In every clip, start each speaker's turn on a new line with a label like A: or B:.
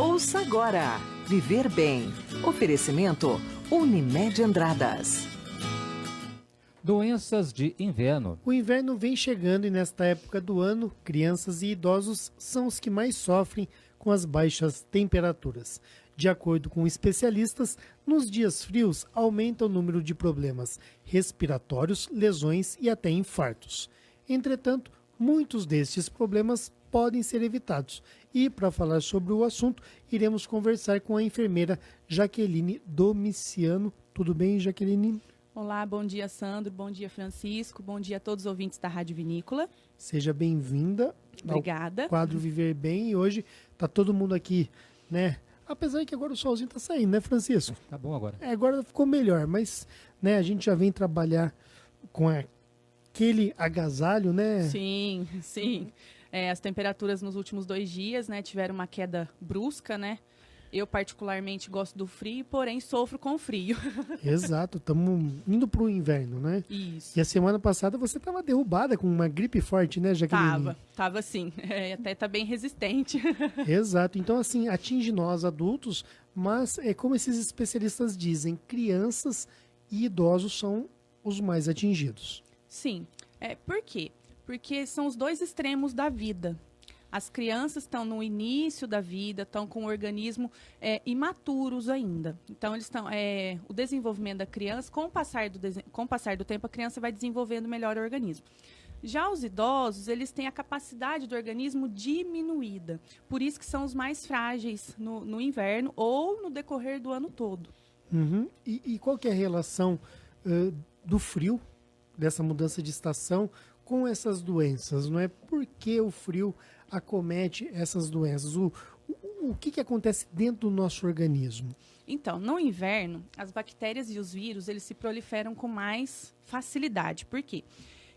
A: Ouça agora, Viver Bem. Oferecimento Unimed Andradas.
B: Doenças de inverno.
C: O inverno vem chegando e nesta época do ano, crianças e idosos são os que mais sofrem com as baixas temperaturas. De acordo com especialistas, nos dias frios aumenta o número de problemas respiratórios, lesões e até infartos. Entretanto, muitos destes problemas podem ser evitados. E para falar sobre o assunto, iremos conversar com a enfermeira Jaqueline Domiciano. Tudo bem, Jaqueline?
D: Olá, bom dia, Sandro, bom dia, Francisco, bom dia a todos os ouvintes da Rádio Vinícola.
C: Seja bem-vinda.
D: Obrigada.
C: Ao quadro Viver Bem, e hoje tá todo mundo aqui, né? Apesar que agora o solzinho tá saindo, né, Francisco?
B: Tá bom agora.
C: Agora ficou melhor, mas né, a gente já vem trabalhar com aquele agasalho, né?
D: Sim, sim. As temperaturas nos últimos 2 dias, né, tiveram uma queda brusca, né? Eu particularmente gosto do frio, porém sofro com o frio.
C: Exato, estamos indo para o inverno, né?
D: Isso.
C: E a semana passada você estava derrubada com uma gripe forte, né, Jaqueline?
D: Tava sim. Até tá bem resistente.
C: Exato. Então, assim, atinge nós adultos, mas é como esses especialistas dizem, crianças e idosos são os mais atingidos.
D: Sim. Por quê? Porque são os dois extremos da vida. As crianças estão no início da vida, estão com o organismo imaturos ainda. Então, eles estão. O desenvolvimento da criança, com o passar do tempo, a criança vai desenvolvendo melhor o organismo. Já os idosos, eles têm a capacidade do organismo diminuída. Por isso que são os mais frágeis no inverno ou no decorrer do ano todo.
C: Uhum. E qual que é a relação do frio, dessa mudança de estação, com essas doenças? Não é? Por que o frio acomete essas doenças? O que acontece dentro do nosso organismo?
D: Então, no inverno, as bactérias e os vírus, eles se proliferam com mais facilidade. Por quê?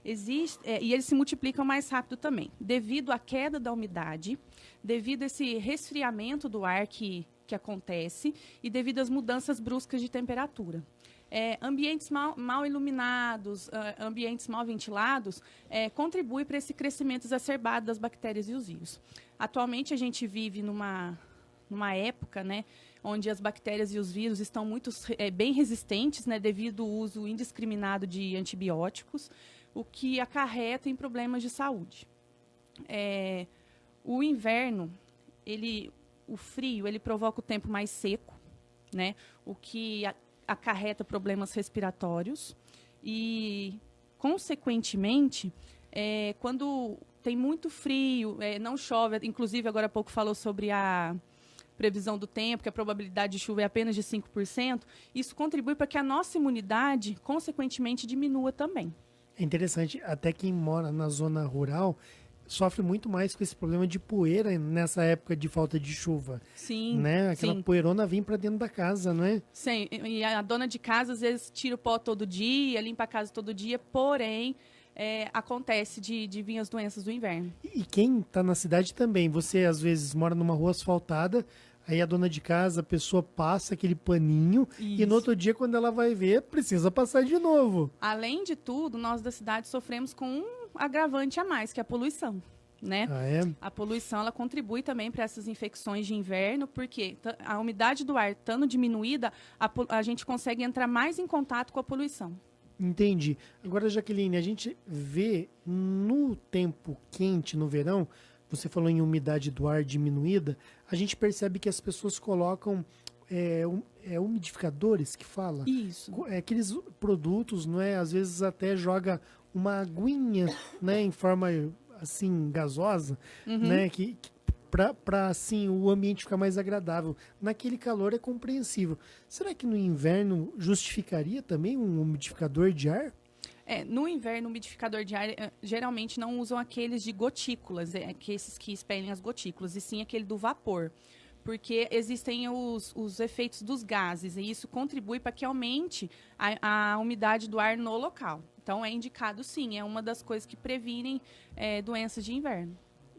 D: E eles se multiplicam mais rápido também, devido à queda da umidade, devido a esse resfriamento do ar que acontece e devido às mudanças bruscas de temperatura. Ambientes mal iluminados, ambientes mal ventilados, contribuem para esse crescimento exacerbado das bactérias e os vírus. Atualmente, a gente vive numa época, né, onde as bactérias e os vírus estão bem resistentes, né, devido ao uso indiscriminado de antibióticos, o que acarreta em problemas de saúde. O inverno, o frio, ele provoca o tempo mais seco, né, o que acarreta problemas respiratórios e, consequentemente, quando tem muito frio, não chove, inclusive agora há pouco falou sobre a previsão do tempo, que a probabilidade de chuva é apenas de 5%, isso contribui para que a nossa imunidade, consequentemente, diminua também.
C: É interessante, até quem mora na zona rural sofre muito mais com esse problema de poeira nessa época de falta de chuva.
D: Sim,
C: né? Aquela
D: sim.
C: poeirona vem para dentro da casa, não é?
D: Sim, e a dona de casa às vezes tira o pó todo dia, limpa a casa todo dia, porém acontece de vir as doenças do inverno.
C: E quem está na cidade também, você às vezes mora numa rua asfaltada, aí a dona de casa, a pessoa passa aquele paninho e no outro dia, quando ela vai ver, precisa passar de novo.
D: Além de tudo, nós da cidade sofremos com um agravante a mais, que é a poluição, né? A poluição, ela contribui também para essas infecções de inverno, porque a umidade do ar estando diminuída, a gente consegue entrar mais em contato com a poluição.
C: Entendi. Agora, Jaqueline, a gente vê no tempo quente, no verão, você falou em umidade do ar diminuída, a gente percebe que as pessoas colocam umidificadores, que fala?
D: Isso.
C: Aqueles produtos, não é? Às vezes até joga uma aguinha, né, em forma assim gasosa, né, que para assim o ambiente ficar mais agradável. Naquele calor é compreensível. Será que no inverno justificaria também um umidificador de ar?
D: No inverno, o umidificador de ar geralmente não usam aqueles de gotículas, esses que expelem as gotículas, e sim aquele do vapor. Porque existem os efeitos dos gases, e isso contribui para que aumente a umidade do ar no local. Então, é indicado sim, é uma das coisas que previnem doenças de inverno.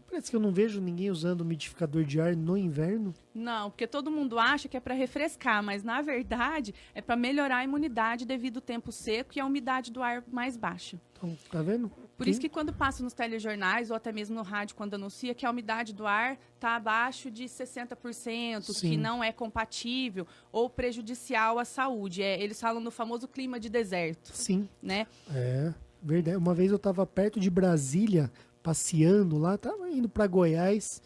C: Parece que eu não vejo ninguém usando umidificador de ar no inverno.
D: Não, porque todo mundo acha que é para refrescar, mas na verdade é para melhorar a imunidade devido ao tempo seco e a umidade do ar mais baixa.
C: Então, tá vendo?
D: Por isso que quando passa nos telejornais ou até mesmo no rádio, quando anuncia que a umidade do ar está abaixo de 60%,
C: Sim.
D: que não é compatível ou prejudicial à saúde. Eles falam no famoso clima de deserto.
C: Sim.
D: Né?
C: É, verdade. Uma vez eu estava perto de Brasília, passeando lá, estava indo para Goiás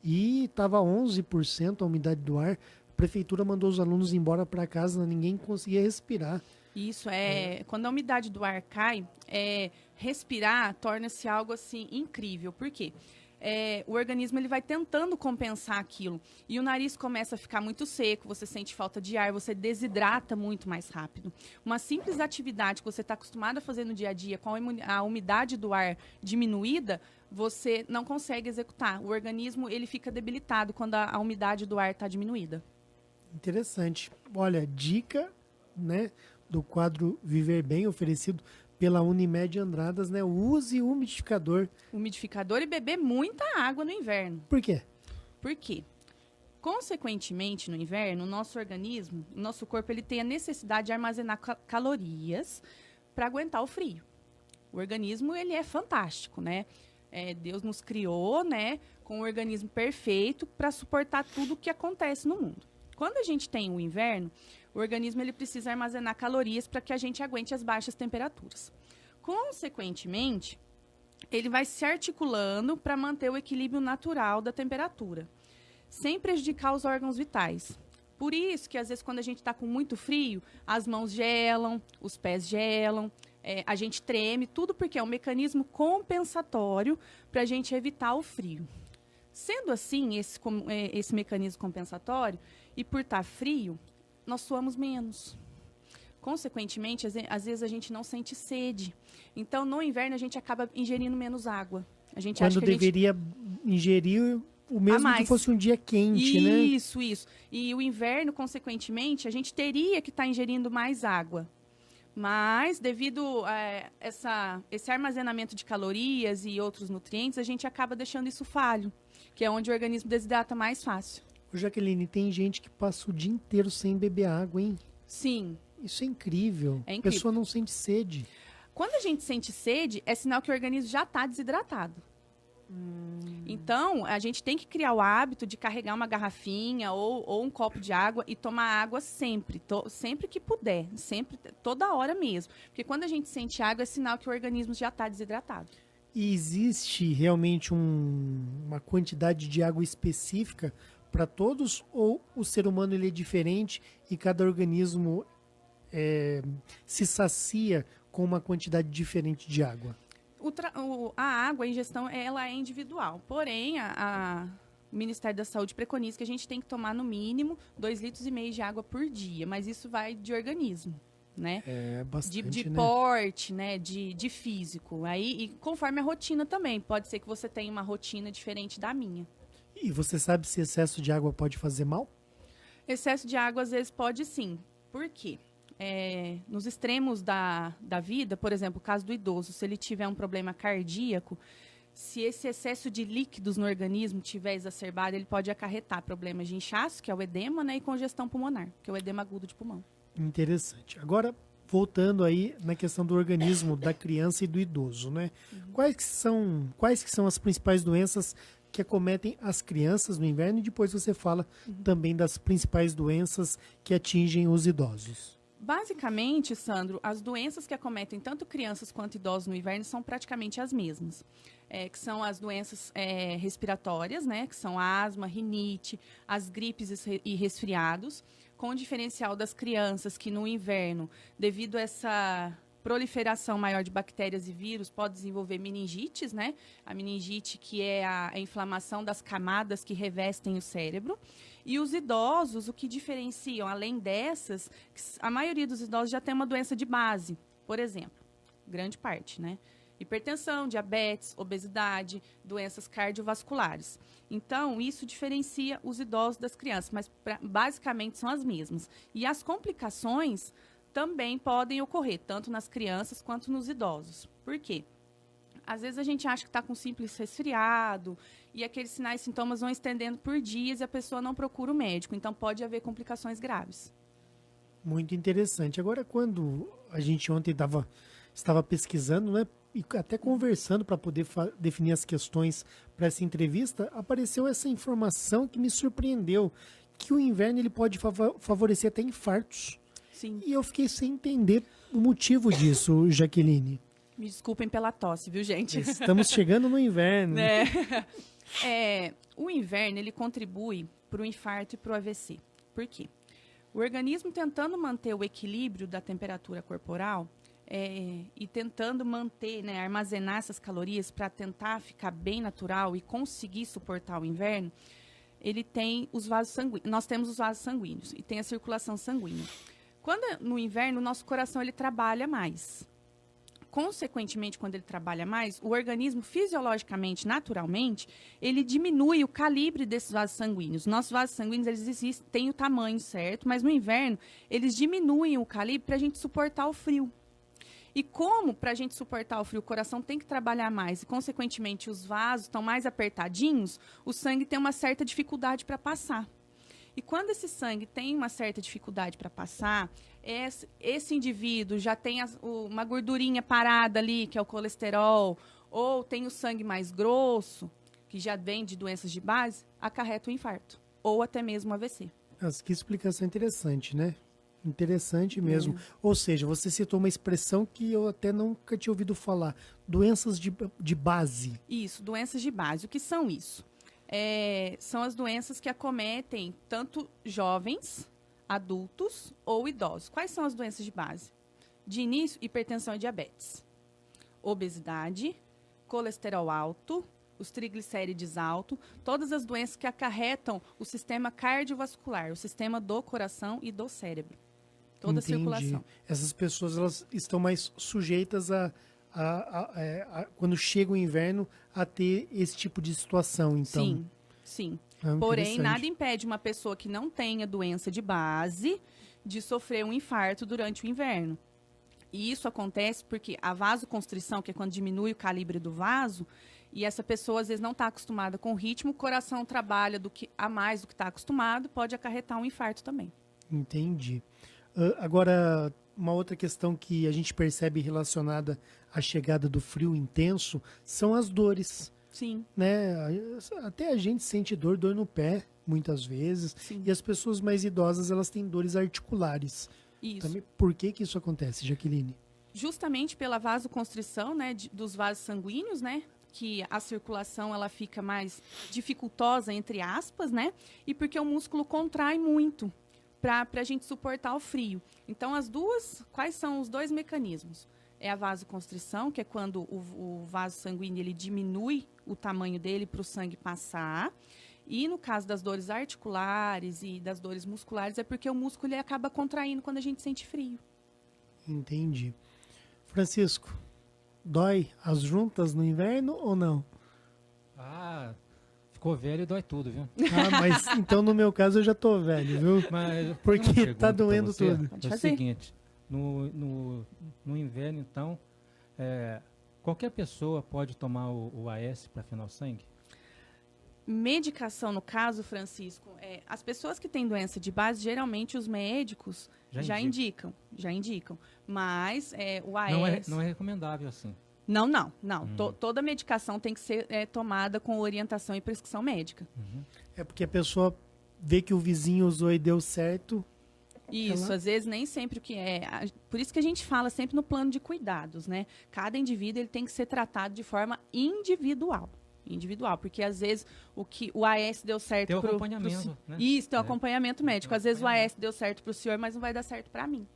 C: e estava 11% a umidade do ar. A prefeitura mandou os alunos embora para casa, ninguém conseguia respirar.
D: Isso quando a umidade do ar cai, respirar torna-se algo assim incrível. Por quê? O organismo ele vai tentando compensar aquilo e o nariz começa a ficar muito seco, você sente falta de ar, você desidrata muito mais rápido. Uma simples atividade que você está acostumado a fazer no dia a dia com a umidade do ar diminuída, você não consegue executar. O organismo ele fica debilitado quando a umidade do ar está diminuída.
C: Interessante. Olha, dica, né, do quadro Viver Bem, oferecido pela Unimed Andradas, né? Use o umidificador.
D: Umidificador e beber muita água no inverno.
C: Por quê?
D: Por quê? Consequentemente, no inverno, o nosso organismo, o nosso corpo, ele tem a necessidade de armazenar calorias para aguentar o frio. O organismo, ele é fantástico, né? Deus nos criou, né, com um organismo perfeito para suportar tudo o que acontece no mundo. Quando a gente tem o inverno, o organismo ele precisa armazenar calorias para que a gente aguente as baixas temperaturas. Consequentemente, ele vai se articulando para manter o equilíbrio natural da temperatura, sem prejudicar os órgãos vitais. Por isso que, às vezes, quando a gente está com muito frio, as mãos gelam, os pés gelam, a gente treme, tudo porque é um mecanismo compensatório para a gente evitar o frio. Sendo assim, esse mecanismo compensatório, e por estar frio, nós suamos menos. Consequentemente, às vezes a gente não sente sede. Então, no inverno, a gente acaba ingerindo menos água. A gente
C: Quando
D: acha que
C: deveria ingerir o mesmo que fosse um dia quente, né?
D: Isso. E o inverno, consequentemente, a gente teria que estar ingerindo mais água. Mas, devido a esse armazenamento de calorias e outros nutrientes, a gente acaba deixando isso falho, que é onde o organismo desidrata mais fácil.
C: Ô, Jaqueline, tem gente que passa o dia inteiro sem beber água, hein?
D: Sim.
C: Isso é incrível.
D: É incrível.
C: A pessoa não sente sede.
D: Quando a gente sente sede, é sinal que o organismo já está desidratado. Então, a gente tem que criar o hábito de carregar uma garrafinha ou um copo de água e tomar água sempre, sempre que puder, sempre, toda hora mesmo. Porque quando a gente sente água, é sinal que o organismo já está desidratado.
C: E existe realmente uma quantidade de água específica para todos, ou o ser humano ele é diferente e cada organismo se sacia com uma quantidade diferente de água?
D: A água, a ingestão, ela é individual. Porém, o Ministério da Saúde preconiza que a gente tem que tomar no mínimo 2,5 litros de água por dia. Mas isso vai de organismo, né?
C: Bastante,
D: de
C: né?
D: porte, né? De físico. E conforme a rotina também. Pode ser que você tenha uma rotina diferente da minha.
C: E você sabe se excesso de água pode fazer mal?
D: Excesso de água, às vezes, pode sim. Por quê? Nos extremos da vida, por exemplo, o caso do idoso, se ele tiver um problema cardíaco, se esse excesso de líquidos no organismo tiver exacerbado, ele pode acarretar problemas de inchaço, que é o edema, né, e congestão pulmonar, que é o edema agudo de pulmão.
C: Interessante. Agora, voltando aí na questão do organismo da criança e do idoso, né? Quais que são as principais doenças que acometem as crianças no inverno? E depois você fala também das principais doenças que atingem os idosos.
D: Basicamente, Sandro, as doenças que acometem tanto crianças quanto idosos no inverno são praticamente as mesmas. Que são as doenças respiratórias, né? Que são a asma, rinite, as gripes e resfriados, com o diferencial das crianças que no inverno, devido a essa proliferação maior de bactérias e vírus, pode desenvolver meningites, né? A meningite, que é a inflamação das camadas que revestem o cérebro. E os idosos, o que diferenciam, além dessas, a maioria dos idosos já tem uma doença de base, por exemplo, grande parte, né? Hipertensão, diabetes, obesidade, doenças cardiovasculares. Então, isso diferencia os idosos das crianças, mas basicamente são as mesmas. E as complicações também podem ocorrer, tanto nas crianças quanto nos idosos. Por quê? Às vezes a gente acha que está com um simples resfriado e aqueles sinais e sintomas vão estendendo por dias e a pessoa não procura o médico. Então, pode haver complicações graves.
C: Muito interessante. Agora, quando a gente ontem estava pesquisando, né, e até conversando para poder definir as questões para essa entrevista, apareceu essa informação que me surpreendeu, que o inverno ele pode favorecer até infartos.
D: Sim.
C: E eu fiquei sem entender o motivo disso, Jaqueline.
D: Me desculpem pela tosse, viu, gente?
C: Estamos chegando no inverno.
D: O inverno, ele contribui para o infarto e para o AVC. Por quê? O organismo tentando manter o equilíbrio da temperatura corporal e tentando manter, né, armazenar essas calorias para tentar ficar bem natural e conseguir suportar o inverno, ele tem os vasos sanguíneos. Nós temos os vasos sanguíneos e tem a circulação sanguínea. Quando no inverno, o nosso coração ele trabalha mais. Consequentemente, quando ele trabalha mais, o organismo fisiologicamente, naturalmente, ele diminui o calibre desses vasos sanguíneos. Nossos vasos sanguíneos, eles têm o tamanho certo, mas no inverno, eles diminuem o calibre para a gente suportar o frio. E como, para a gente suportar o frio, o coração tem que trabalhar mais e, consequentemente, os vasos estão mais apertadinhos, o sangue tem uma certa dificuldade para passar. E quando esse sangue tem uma certa dificuldade para passar, esse indivíduo já tem uma gordurinha parada ali, que é o colesterol, ou tem o sangue mais grosso, que já vem de doenças de base, acarreta o infarto, ou até mesmo o AVC.
C: Nossa, que explicação interessante, né? Interessante mesmo. Ou seja, você citou uma expressão que eu até nunca tinha ouvido falar. Doenças de base.
D: Isso, doenças de base. O que são isso? São as doenças que acometem tanto jovens, adultos ou idosos. Quais são as doenças de base? De início, hipertensão e diabetes. Obesidade, colesterol alto, os triglicérides altos, todas as doenças que acarretam o sistema cardiovascular, o sistema do coração e do cérebro. Toda a circulação.
C: Essas pessoas elas estão mais sujeitas quando chega o inverno, a ter esse tipo de situação, então.
D: Sim, sim. Porém, nada impede uma pessoa que não tenha doença de base de sofrer um infarto durante o inverno. E isso acontece porque a vasoconstrição, que é quando diminui o calibre do vaso, e essa pessoa às vezes não está acostumada com o ritmo, o coração trabalha a mais do que está acostumado, pode acarretar um infarto também.
C: Entendi. Agora, uma outra questão que a gente percebe relacionada à chegada do frio intenso são as dores.
D: Sim.
C: Né? Até a gente sente dor no pé, muitas vezes.
D: Sim.
C: E as pessoas mais idosas, elas têm dores articulares.
D: Isso.
C: Também, por que isso acontece, Jaqueline?
D: Justamente pela vasoconstrição, né, dos vasos sanguíneos, né? Que a circulação ela fica mais dificultosa, entre aspas, né? E porque o músculo contrai muito para a gente suportar o frio. Então, quais são os dois mecanismos? É a vasoconstrição, que é quando o vaso sanguíneo ele diminui o tamanho dele para o sangue passar. E no caso das dores articulares e das dores musculares, é porque o músculo ele acaba contraindo quando a gente sente frio.
C: Entendi. Francisco, dói as juntas no inverno ou não?
B: Ficou velho e dói tudo, viu?
C: Mas então no meu caso eu já tô velho, viu? Porque tá doendo tudo.
B: É o seguinte, no inverno, então, qualquer pessoa pode tomar o AS para afinar o sangue?
D: Medicação, no caso, Francisco, as pessoas que têm doença de base, geralmente os médicos já indicam. Mas o AS...
B: Não é recomendável assim.
D: Não. Toda medicação tem que ser tomada com orientação e prescrição médica.
B: Uhum.
C: É porque a pessoa vê que o vizinho usou e deu certo.
D: Isso, às vezes nem sempre o que é. Por isso que a gente fala sempre no plano de cuidados, né? Cada indivíduo ele tem que ser tratado de forma individual, porque às vezes o AS deu certo
B: para o acompanhamento, né?
D: Isso, tem o acompanhamento médico. Às vezes o AS deu certo para o senhor, mas não vai dar certo para mim.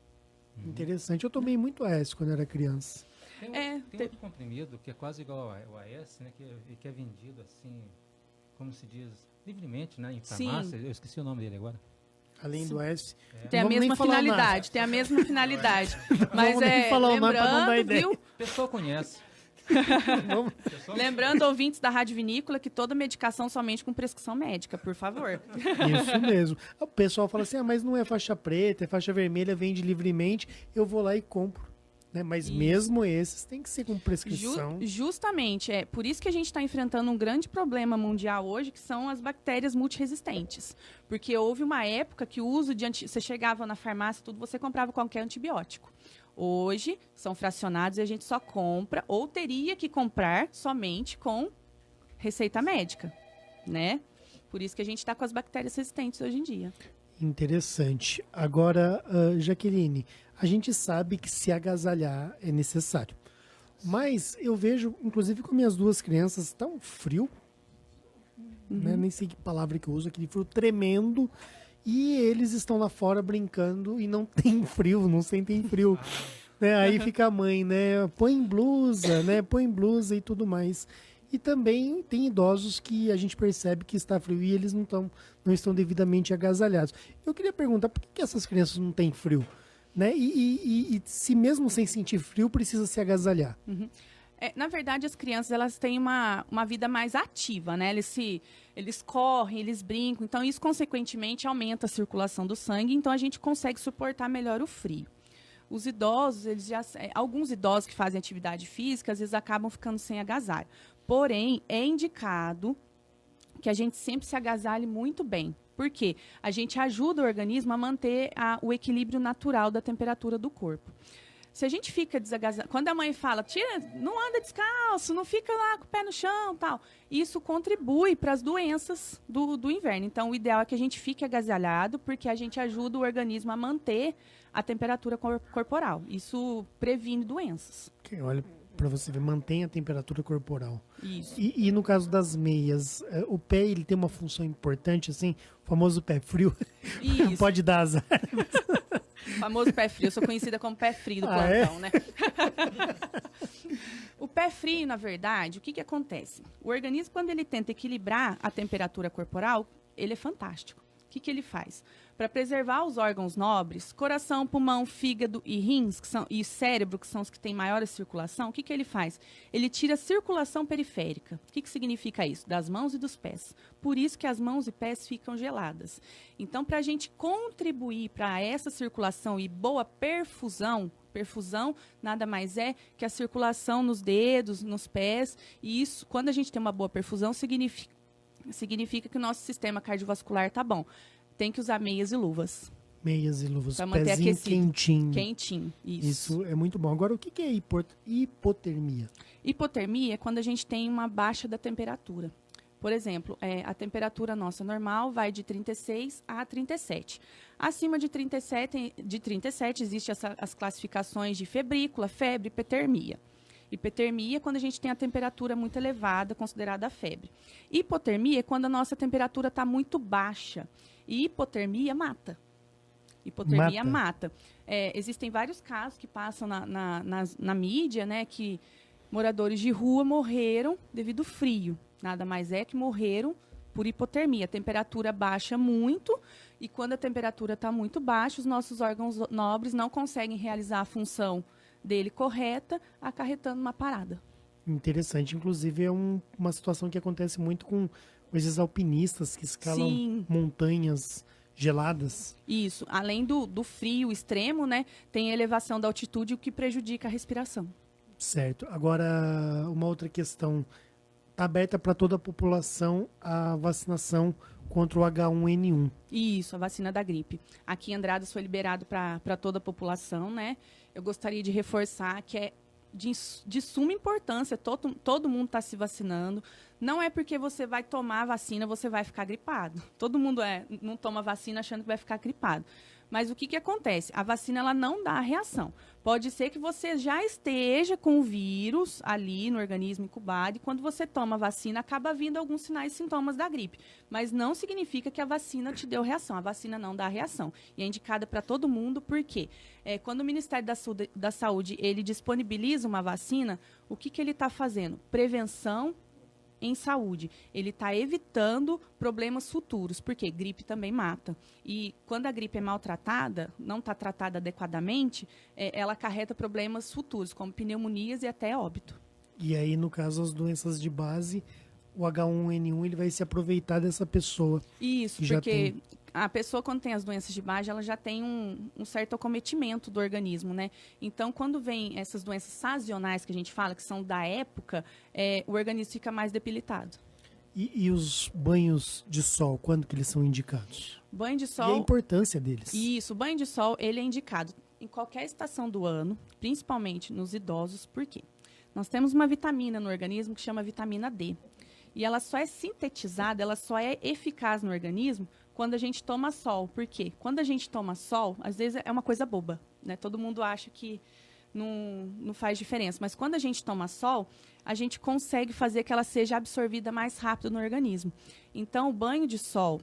C: Interessante. Eu tomei muito AS quando era criança.
B: Tem outro comprimido que é quase igual ao AS, né? Que é vendido assim, como se diz, livremente, né? Em farmácia. Sim. Eu esqueci o nome dele agora.
C: Além do AS.
D: Tem a mesma finalidade. Mas
C: lembrando,
D: viu?
B: A pessoa conhece.
D: Lembrando, ouvintes da Rádio Vinícola, que toda medicação somente com prescrição médica, por favor.
C: Isso mesmo. O pessoal fala assim, mas não é faixa preta, é faixa vermelha, vende livremente, eu vou lá e compro. Né? Mas isso. Mesmo esses tem que ser com prescrição.
D: Justamente, por isso que a gente está enfrentando um grande problema mundial hoje, que são as bactérias multiresistentes. Porque houve uma época que o uso de você chegava na farmácia, você comprava qualquer antibiótico. Hoje, são fracionados e a gente só compra, ou teria que comprar somente com receita médica, né? Por isso que a gente está com as bactérias resistentes hoje em dia.
C: Interessante. Agora, Jaqueline, a gente sabe que se agasalhar é necessário. Mas eu vejo, inclusive com minhas duas crianças, está um frio, né? Nem sei que palavra que eu uso, aquele frio tremendo, e eles estão lá fora brincando e não tem frio, não sentem frio. Né? Aí fica a mãe, né? Põe blusa, né? Põe blusa e tudo mais. E também tem idosos que a gente percebe que está frio e eles não estão devidamente agasalhados. Eu queria perguntar, por que essas crianças não têm frio? Né? E se mesmo sem sentir frio, precisa se agasalhar?
D: Na verdade, as crianças elas têm uma vida mais ativa, né? Eles correm, eles brincam, então isso, consequentemente, aumenta a circulação do sangue, então a gente consegue suportar melhor o frio. Os idosos, alguns idosos que fazem atividade física, às vezes acabam ficando sem agasalho. Porém, é indicado que a gente sempre se agasalhe muito bem. Por quê? A gente ajuda o organismo a manter o equilíbrio natural da temperatura do corpo. Se a gente fica desagasalhado, quando a mãe fala, não anda descalço, não fica lá com o pé no chão, tal, isso contribui para as doenças do inverno. Então, o ideal é que a gente fique agasalhado, porque a gente ajuda o organismo a manter a temperatura corporal. Isso previne doenças.
C: Olha, para você ver, mantém a temperatura corporal.
D: Isso.
C: E no caso das meias, o pé ele tem uma função importante, assim, o famoso pé frio.
D: Isso.
C: Pode dar azar.
D: O famoso pé frio, eu sou conhecida como pé frio do plantão, né? O pé frio, na verdade, o que acontece? O organismo, quando ele tenta equilibrar a temperatura corporal, ele é fantástico. O que ele faz? Para preservar os órgãos nobres, coração, pulmão, fígado e rins, e cérebro, que são os que têm maior circulação, o que ele faz? Ele tira a circulação periférica. O que significa isso? Das mãos e dos pés. Por isso que as mãos e pés ficam geladas. Então, para a gente contribuir para essa circulação e boa perfusão nada mais é que a circulação nos dedos, nos pés, e isso, quando a gente tem uma boa perfusão, significa que o nosso sistema cardiovascular está bom. Tem que usar meias e luvas.
C: Meias e luvas.
D: Para manter
C: pezinho
D: aquecido.
C: Quentinho.
D: Quentinho, isso.
C: Isso é muito bom. Agora, o que é hipotermia?
D: Hipotermia é quando a gente tem uma baixa da temperatura. Por exemplo, a temperatura nossa normal vai de 36 a 37. Acima de 37 existem as classificações de febrícula, febre e hipotermia. Hipotermia é quando a gente tem a temperatura muito elevada, considerada febre. Hipotermia é quando a nossa temperatura está muito baixa. E hipotermia mata. Hipotermia mata. Existem vários casos que passam na mídia, né, que moradores de rua morreram devido ao frio. Nada mais é que morreram por hipotermia. A temperatura baixa muito e quando a temperatura está muito baixa, os nossos órgãos nobres não conseguem realizar a função dele correta, acarretando uma parada.
C: Interessante. Inclusive, é uma situação que acontece muito com esses alpinistas que escalam montanhas geladas.
D: Isso. Além do frio extremo, né, tem a elevação da altitude, o que prejudica a respiração.
C: Certo. Agora, uma outra questão. Está aberta para toda a população a vacinação contra o H1N1.
D: Isso, a vacina da gripe. Aqui em Andradas foi liberado para toda a população, né? Eu gostaria de reforçar que é de suma importância, todo mundo está se vacinando. Não é porque você vai tomar a vacina, você vai ficar gripado. Todo mundo não toma vacina achando que vai ficar gripado. Mas o que acontece? A vacina ela não dá a reação. Pode ser que você já esteja com o vírus ali no organismo incubado e quando você toma a vacina acaba vindo alguns sinais e sintomas da gripe. Mas não significa que a vacina te deu reação. A vacina não dá reação. E é indicada para todo mundo porque quando o Ministério da Saúde ele disponibiliza uma vacina, o que ele está fazendo? Prevenção em saúde. Ele está evitando problemas futuros, porque gripe também mata. E quando a gripe é maltratada, não está tratada adequadamente, ela acarreta problemas futuros, como pneumonias e até óbito.
C: E aí, no caso, as doenças de base, o H1N1 ele vai se aproveitar dessa pessoa.
D: Isso, porque a pessoa, quando tem as doenças de base, ela já tem um certo acometimento do organismo, né? Então, quando vem essas doenças sazonais que a gente fala, que são da época, o organismo fica mais debilitado.
C: E os banhos de sol, quando que eles são indicados?
D: Banho de sol...
C: E a importância deles?
D: Isso, o banho de sol, ele é indicado. em qualquer estação do ano, principalmente nos idosos. Por quê? Nós temos uma vitamina no organismo que chama vitamina D. E ela só é sintetizada, ela só é eficaz no organismo quando a gente toma sol. Por quê? Quando a gente toma sol, às vezes é uma coisa boba, né? Todo mundo acha que não faz diferença. Mas quando a gente toma sol, a gente consegue fazer que ela seja absorvida mais rápido no organismo. Então, o banho de sol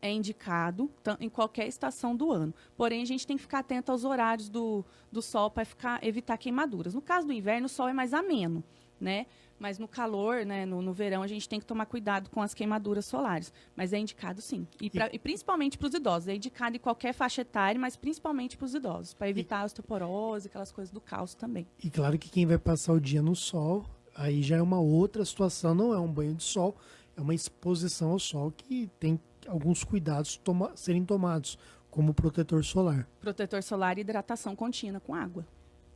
D: é indicado em qualquer estação do ano. Porém, a gente tem que ficar atento aos horários do sol para evitar queimaduras. No caso do inverno, o sol é mais ameno, né? Mas no calor, né, no verão, a gente tem que tomar cuidado com as queimaduras solares. Mas é indicado, sim. E principalmente para os idosos. É indicado em qualquer faixa etária, mas principalmente para os idosos. Para evitar a osteoporose, aquelas coisas do cálcio também.
C: E claro que quem vai passar o dia no sol, aí já é uma outra situação. Não é um banho de sol, é uma exposição ao sol que tem alguns cuidados serem tomados, como protetor solar.
D: Protetor solar e hidratação contínua com água.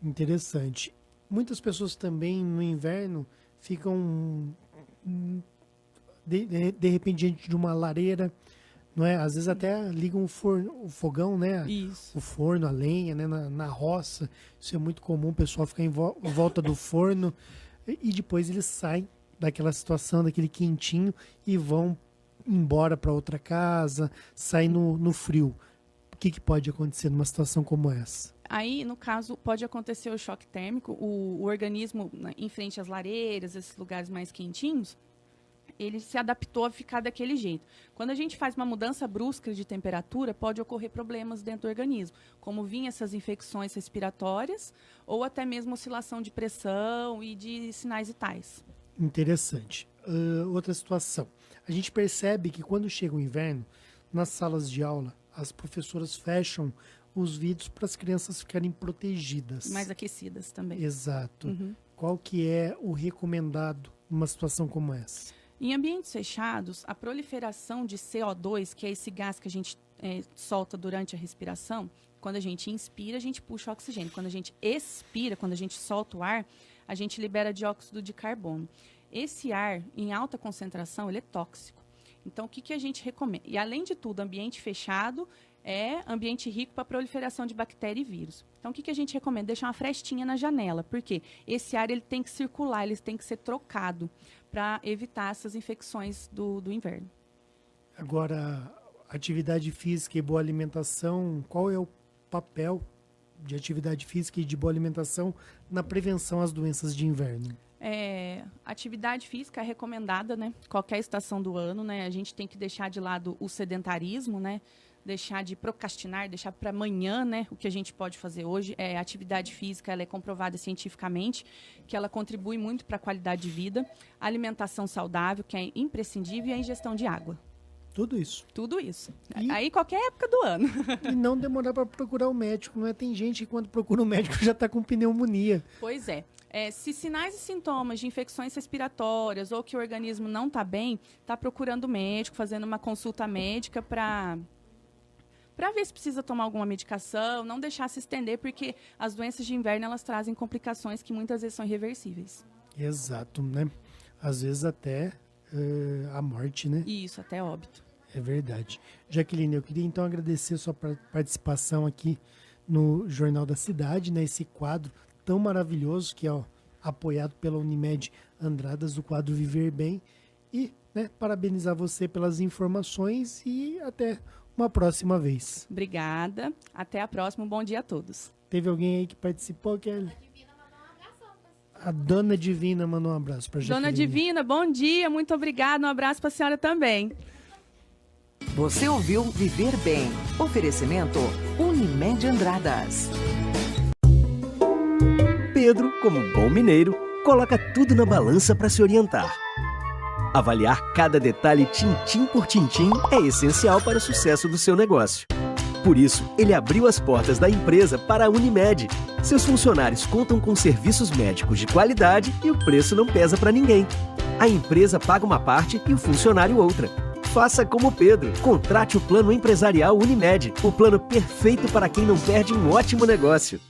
C: Interessante. Muitas pessoas também no inverno ficam de repente diante de uma lareira, não é? Às vezes até ligam o fogão, né?
D: Isso.
C: O forno, a lenha, né? Na roça. Isso é muito comum, o pessoal ficar em volta do forno e depois eles saem daquela situação, daquele quentinho e vão embora para outra casa, saem no frio. O que pode acontecer numa situação como essa?
D: Aí, no caso, pode acontecer o choque térmico, o organismo, em frente às lareiras, esses lugares mais quentinhos, ele se adaptou a ficar daquele jeito. Quando a gente faz uma mudança brusca de temperatura, pode ocorrer problemas dentro do organismo, como vir essas infecções respiratórias ou até mesmo oscilação de pressão e de sinais vitais.
C: Interessante. Outra situação. A gente percebe que quando chega o inverno, nas salas de aula, as professoras fecham os vidros para as crianças ficarem protegidas.
D: Mais aquecidas também.
C: Exato.
D: Uhum.
C: Qual que é o recomendado numa situação como essa?
D: Em ambientes fechados, a proliferação de CO2, que é esse gás que a gente solta durante a respiração, quando a gente inspira, a gente puxa o oxigênio. Quando a gente expira, quando a gente solta o ar, a gente libera dióxido de carbono. Esse ar, em alta concentração, ele é tóxico. Então, o que a gente recomenda? E, além de tudo, ambiente fechado é ambiente rico para a proliferação de bactéria e vírus. Então, o que a gente recomenda? Deixar uma frestinha na janela. Por quê? Esse ar ele tem que circular, ele tem que ser trocado para evitar essas infecções do inverno.
C: Agora, atividade física e boa alimentação, qual é o papel de atividade física e de boa alimentação na prevenção às doenças de inverno?
D: Atividade física é recomendada, né? Qualquer estação do ano, né? A gente tem que deixar de lado o sedentarismo, né? Deixar de procrastinar, deixar para amanhã, né? O que a gente pode fazer hoje. A atividade física, ela é comprovada cientificamente que ela contribui muito para a qualidade de vida. A alimentação saudável, que é imprescindível, e a ingestão de água.
C: Tudo isso.
D: Tudo isso. Aí qualquer época do ano.
C: E não demorar para procurar o médico, não é? Tem gente que quando procura o médico já está com pneumonia.
D: Pois é. Se sinais e sintomas de infecções respiratórias ou que o organismo não está bem, está procurando o médico, fazendo uma consulta médica para ver se precisa tomar alguma medicação, não deixar se estender, porque as doenças de inverno elas trazem complicações que muitas vezes são irreversíveis.
C: Exato, né? Às vezes até a morte, né?
D: Isso, até óbito.
C: É verdade. Jaqueline, eu queria então agradecer a sua participação aqui no Jornal da Cidade, né? Esse quadro tão maravilhoso que é apoiado pela Unimed Andradas, do quadro Viver Bem. E, né, parabenizar você pelas informações e até uma próxima vez.
D: Obrigada. Até a próxima. Um bom dia a todos.
C: Teve alguém aí que participou, Kelly? A Dona Divina mandou um abraço para a Jaqueline.
D: Dona Divina, bom dia. Muito obrigada. Um abraço para a senhora também.
A: Você ouviu Viver Bem. Oferecimento Unimed Andradas.
E: Pedro, como bom mineiro, coloca tudo na balança para se orientar. Avaliar cada detalhe tintim por tintim é essencial para o sucesso do seu negócio. Por isso, ele abriu as portas da empresa para a Unimed. Seus funcionários contam com serviços médicos de qualidade e o preço não pesa para ninguém. A empresa paga uma parte e o funcionário outra. Faça como Pedro. Contrate o plano empresarial Unimed, o plano perfeito para quem não perde um ótimo negócio.